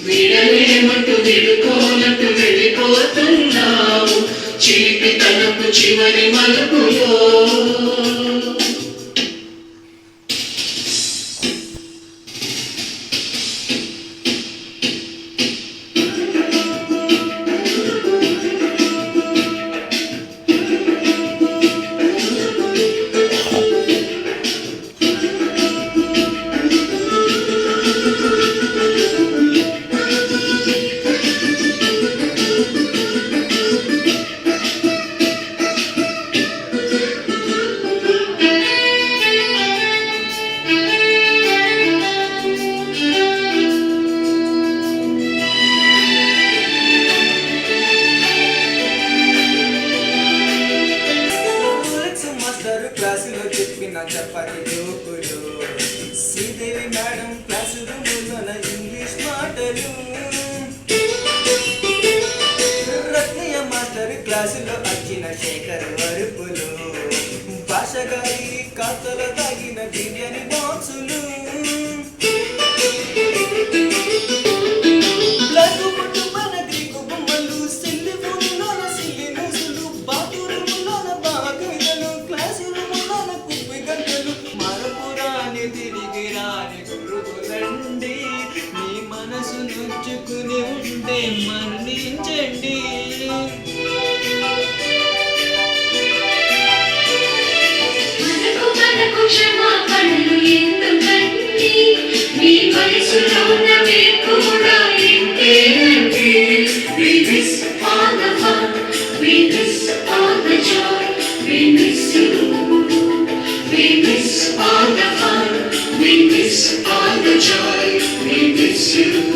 విడలేమంటూ విడుకోనట్టు వెళ్ళిపోతున్నావు చీటి తనకు చివరి మలుపులో క్లాసులో చెప్పిన చప్పటి జోకులు శ్రీదేవి మేడం క్లాసు రూములోన ఇంగ్లీష్ మాటలు రత్నయ్య మాస్టర్ క్లాసులో వచ్చిన శేఖర్ వరుపులు భాష గారి కాతల తాగిన బిర్యానీ బాక్సులు నుంచుకుని ఉంటే మరణించండి మనకు క్షమాపణలు ఎందుకండి మీ మనసులోన కూడా ఇంతేనండి we miss all the fun we miss all the joy we miss you we miss all the fun we miss all the joy we miss you